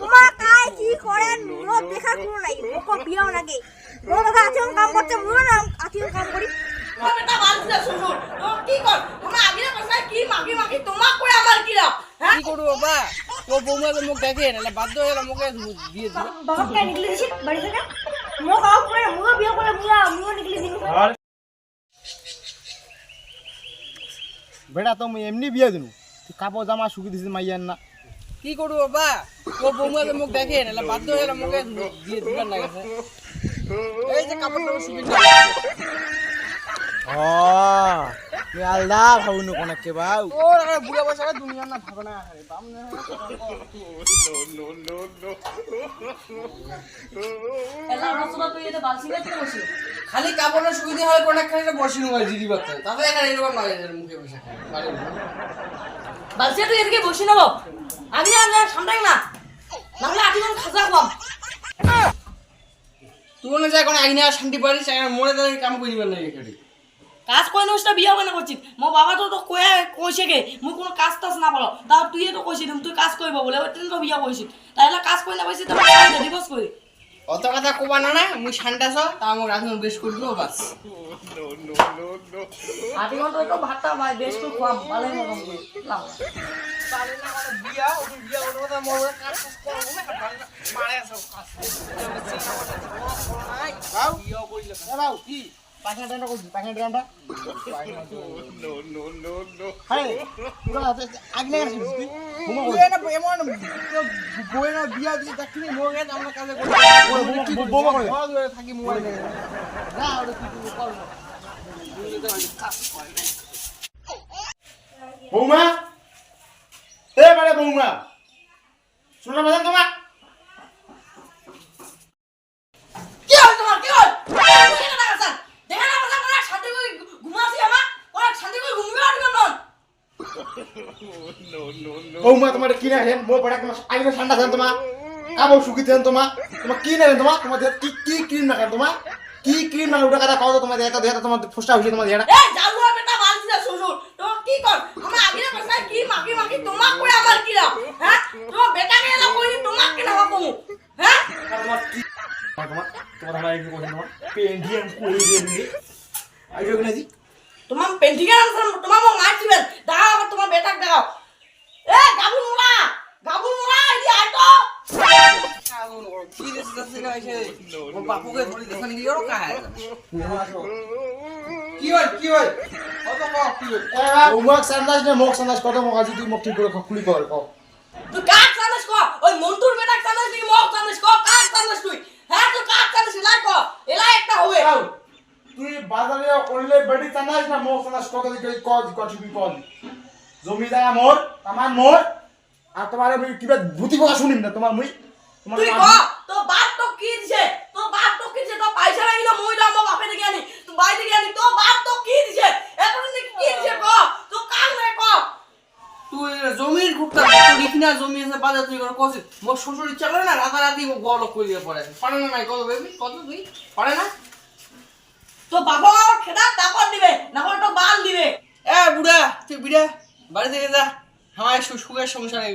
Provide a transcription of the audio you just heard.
তোমার কাজ কি করেন মুও দেখা কোনো নাই ওকে বিয়াও লাগে ও দাদা আছেন কাম করতে মুও না আছেন কাম করি তোমার বেটা বালছিলা শুনুন তো কি কর তোমরা আগে না কথা কি মাগি মাগি তোমাক করে আমার কি লাভ হ্যাঁ কি করব বাবা তো বৌমা তো মুখ দেখে না বাধ্য হয়ে গেল মুখে দিয়ে দিল বাবা কে নিকলি দিছি বাড়ি থেকে মুও কাম করে মুও বিয়া করে মুও নিকলি দিন বেটা তো মুই এমনি বিয়া দিনু তুই কাপড় জামা শুকি দিছিস মাইয়ান না কি করব বাবা তো বৌমা তো মুখ দেখে না বাধ্য হয়ে গেল মুখে দিয়ে দিল না গেছে এই যে কাপড়টা শুকিয়ে দিল ও তুই আলদা ভাবুনু কোনকে বাউ ওর আর বুড়া বয়সে দুনিয়া না ভাবে না আরে বাম না এলা রসনা তুই এটা বালছিলা কি বসে খালি কাপড়টা শুকিয়ে দিয়ে হয় কোন একটা বসি নয় জিডি বাচ্চা তাতে এখানে এরকম নয় মুখে বসে বালছিলা তুই এদিকে বসে নাও আমি আর সামনে না নাহলে আটিজন খাজা কম তুই না যা কোন আইনা শান্তি পারিস আর মরে যাবে কাম করি দিবেন না এখানে কাজ কই নষ্ট বিয়া কেন করছিস মো বাবা তো কয়ে কইছে গে মুই কোনো কাজ টাজ না পারো তাও তুই তো কইছিস তুই কাজ কইব বলে ওই তো বিয়া কইছিস তাইলে কাজ কই না কইছিস তো দিবস কই অত কথা কোবা না না মুই শান্তাছ তা আমার রাজন বেশ করে দিও বাস আটিজন তো ভাতটা ভাই বেশ করে খাম ভালোই মতন করে লাভ তাহলে না মানে বিয়া ওই বিয়া ওর কথা মরে কাজ করব না মারে সব কাজ বাউ বিয়া কইলে এ বাউ কি পাখা ডান্ডা করছিস পাখা ডান্ডা হ্যাঁ পুরা আগলে আসিস তুই ঘুমা কই না এমন বই না বিয়া দিয়ে দেখি মোগে আমরা কাজে করি বোমা করে থাকি মোবাইল না ওরে কি কর বৌমা এ মানে বৌমা শোনা বাজান তোমার কি হল তোমার কি হল দেখা না কথা দেখা না কথা না শান্তি কই ঘুমাছি আমা ওরা শান্তি কই ঘুমিয়ে আটবে নন বৌমা তোমার কি না হেন মো বড়া তোমার আইনা ঠান্ডা দেন তোমার কাপড় শুকি দেন তোমার তোমার কি না তোমার কি কি ক্রিম না তোমার কি ক্রিম না ওটা কথা কও তো তোমার এটা দেখো তোমার ফুসটা হইছে তোমার এটা এ জালুয়া বেটা বালছিলা শ্বশুর তো কি কর আমরা আগে না কথা কি মাগি মাগি তোমাক করে আমার কি লাভ হ্যাঁ তোমার বেটা কে না কইনি তোমাক কে না কমু হ্যাঁ তোমার কি তোমার আমার কি কইন তোমার পেন্ডিয়াম কই দিয়ে নি আইজো না দি তোমার পেন্টিং এর তোমার মো মার দিবেন দাও আবার তোমার বেটাক দাও এ গাবুল মোলা ইদি আইতো কি দিছিস না এসে ও বাপুকে ধরে দেখানি কি ওর কাজ কি হয় কত কি হোমওয়ার্ক সান্দাস না মক সান্দাস কত মক আজি তুই মক ঠিক করে খুলি কর কও তুই কাজ জানিস কো ওই মন্টুর বেটাক জানিস নি মক জানিস কো কাজ জানিস তুই হ্যাঁ তুই কাজ জানিস লাই কো এলা একটা হবে তুই বাজারে ওলে বডি সান্দাস না মক সান্দাস কত দিকে কজ কঠিবি কল জমিদার মোর আমার মোর আর তোমারে আমি কিবা ভূতি কথা শুনিম না তোমার মুই তোমার তুই কো তো বাপ তো কি দিছে তো বাপ তো কি দিছে তো পয়সা লাগিলো মই দাম বাপে দিকে আনি তুই বাই দিকে আনি তো বাপ তো কি দিছে এখন কি দিছে কো তো কাজ রে কো তুই জমির খুঁটটা তুই কিনা জমি আছে বাজার তুই করে কছিস মোর শ্বশুর ইচ্ছা করে না রাতারাতি বড় করিয়ে পড়ে পারে না নাই কত বেবি কত তুই পারে না তো বাবা খেদা তারপর দিবে না হলে তো বাল দিবে এ বুড়া তুই বিড়া বাড়ি থেকে যা আমার সুখের সংসারে